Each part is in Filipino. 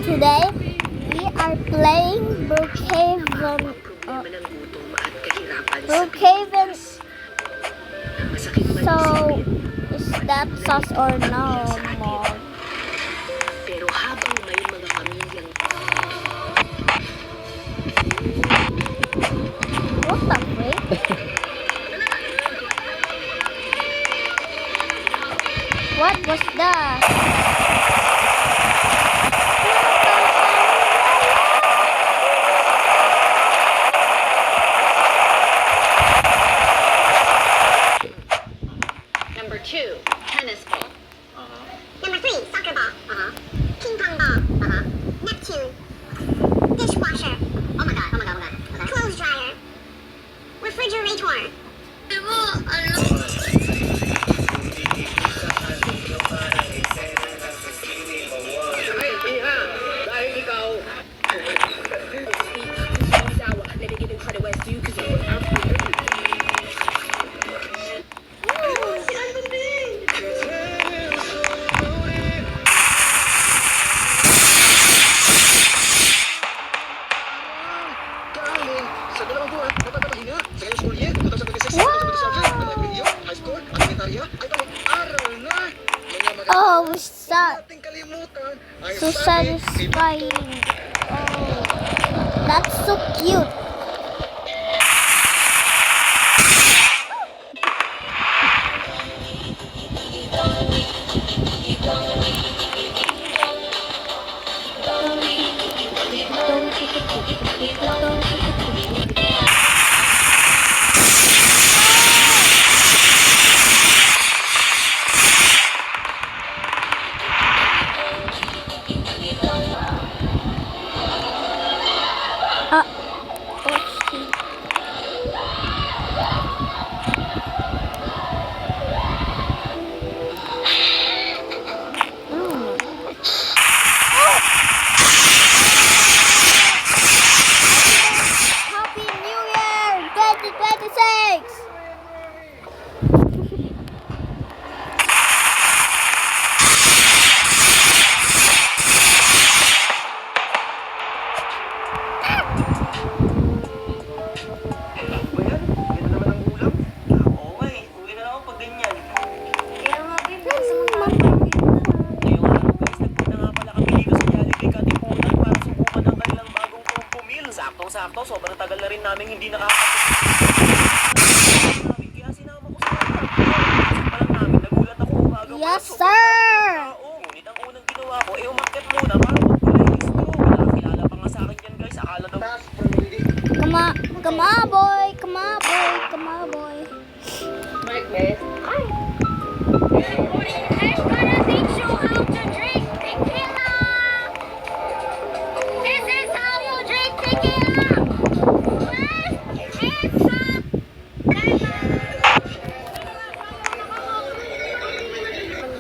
Today, we are playing Brookhaven. Brookhaven. So, is that sus or no more? Pero habang may mga pamilyang What the frick? What was that? Number 2, tennis ball. Number 3, soccer ball. Ping pong ball. Neptune. Dishwasher. Oh my god. Clothes dryer. Refrigerator. Ay, iha! Dahil ikaw! Dahil sa dalawang buwan, napapatahinga sa iyong school year, 2026, 2027, ng relihiyon, high school, elementarya, ay pag-aral na! Mga maganda, Oh, sad. ating kalimutan, ay So sabi, satisfying. Oh, that's so cute. Happy New Year 2026! ba yan? Yan naman ang ulam? Oo nga eh, uwi na lang ako pag ganyan. Ngayong araw guys, nagpunta nga pala kami dito sa Jollibee Katipunan para subukan ang kanilang bagong combo meal. Saktong-sakto, sobrang tagal na rin namin hindi kaya sinama ko sa kanila. Isip pa lang namin, nagulat ako umaga pa. Yes, Sobrang sir! daming tao. Ngunit ang unang ginawa ko, umakyat muna para magpa-registro. Nakakilala pa nga sa akin yan guys, akala daw. Come on, boy. Come on, boy. Come on, boy.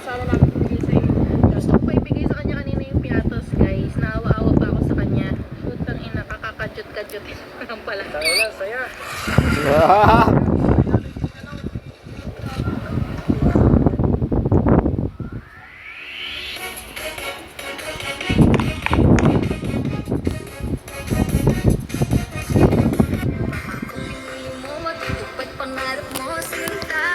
sana namin bigay sa iyo. Gusto ko pa ibigay sa kanya kanina yung piatos, guys. Naawa-awa pa ako sa kanya. Putang ina, kakakadyot-kadyot lang pala. Saya, saya. Matutupad pangarap mo, sinta.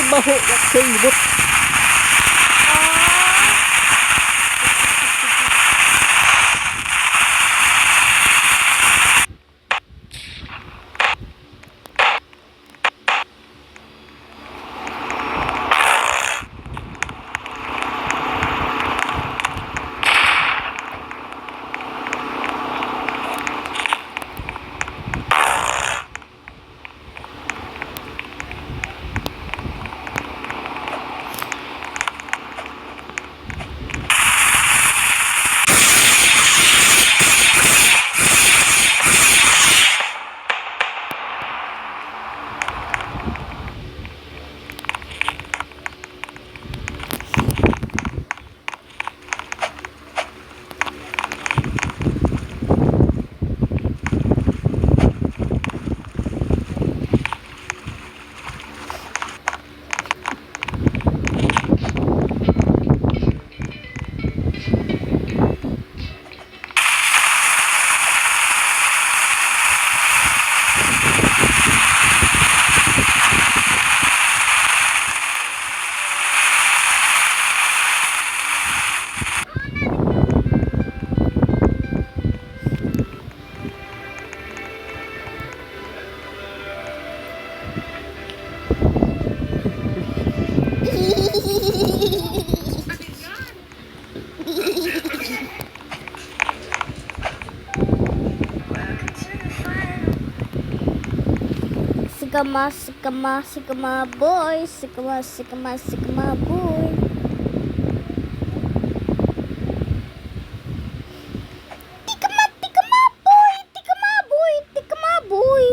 baho sa ibot. Sigama boy. Sigama boy. Tikama boy.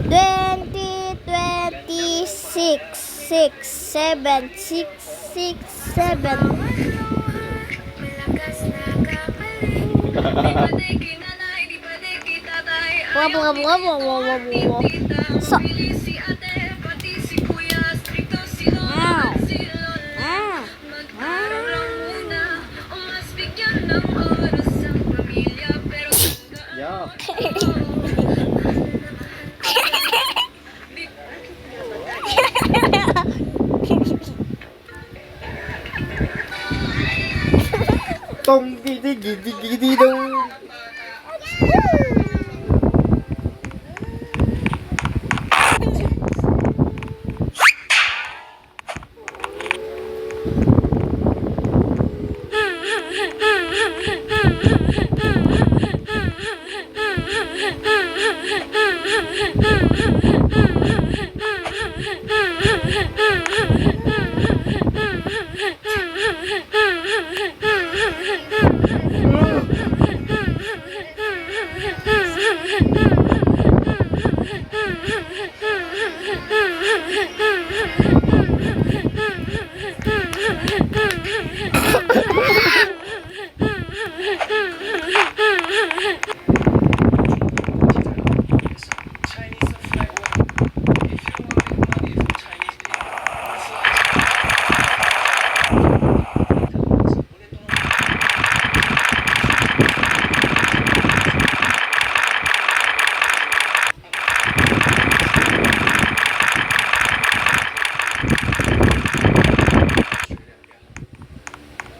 2026 6 7 6 6 7. So, Yeah. Tong gidi dong.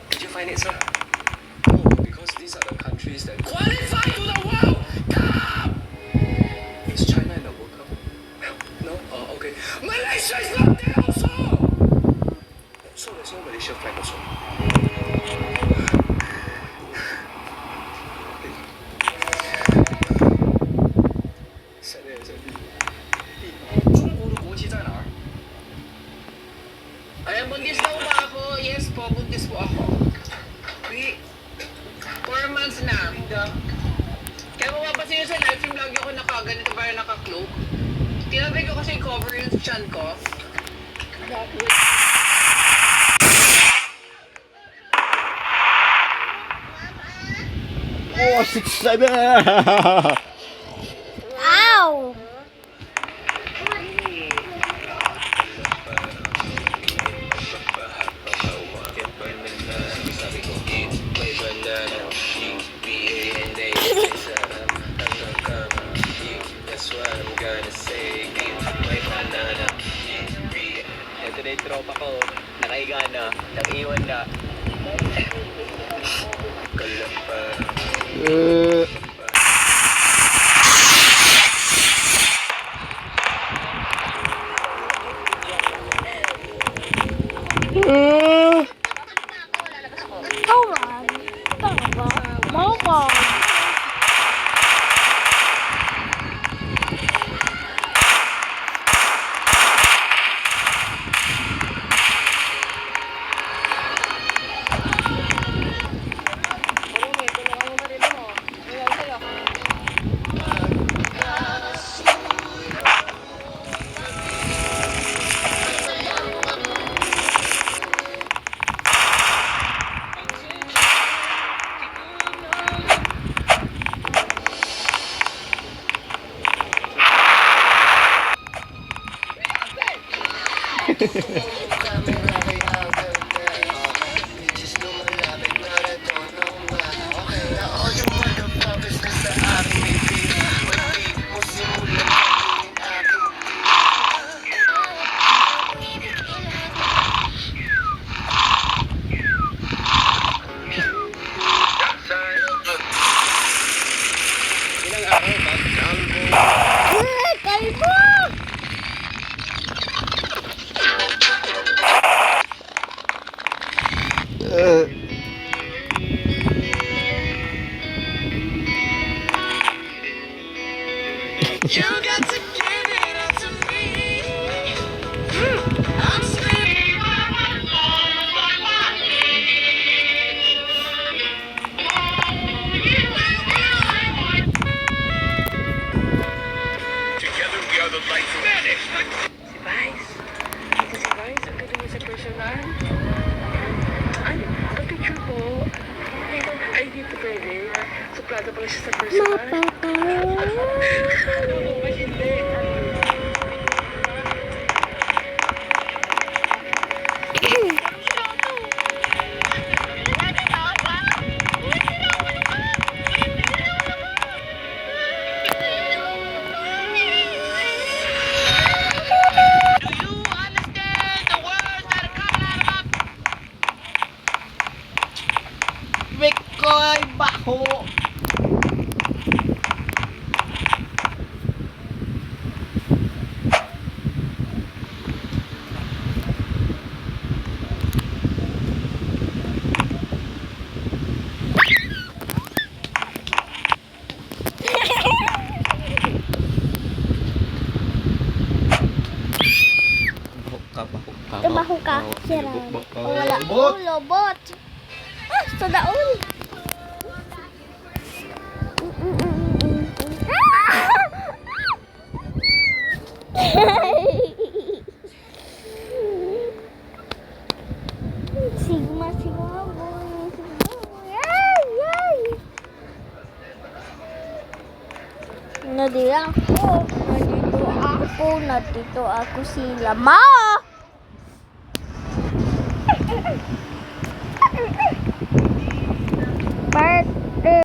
Did you find it, sir? No, because these are the countries that qualify to the World Cup. Is China in the World Cup? No? Oh, okay. Malaysia is not there also. So there's no Malaysia flag also. Ayan, buntis daw ba ako? Yes po, buntis po ako. 4 months na. Kaya kung mapasin nyo sa live stream, lagi ako nakaganito para naka-cloak. Tinabay ko kasi cover yung chan ko. Oh, 6-7. ow! That's what I'm gonna say. My banana. na yung tropa ko. Nakahiga na, nag-iwan na. Kalapa. Alright. Tama ba? Mama. Kalbo! Si Vice. Ito si Vice. Ang ganda niya sa personal. Ano? Ang picture po. Ay, dito pwede. Suplado pala siya sa personal. Hindi. Bikoy baho. Tumaho ka. Sira. Wala. Ulo, bot. Ah, sa daon. Sigma, sigma, boy. Yay, yay. Nandito ako. Nandito ako sila. Ma!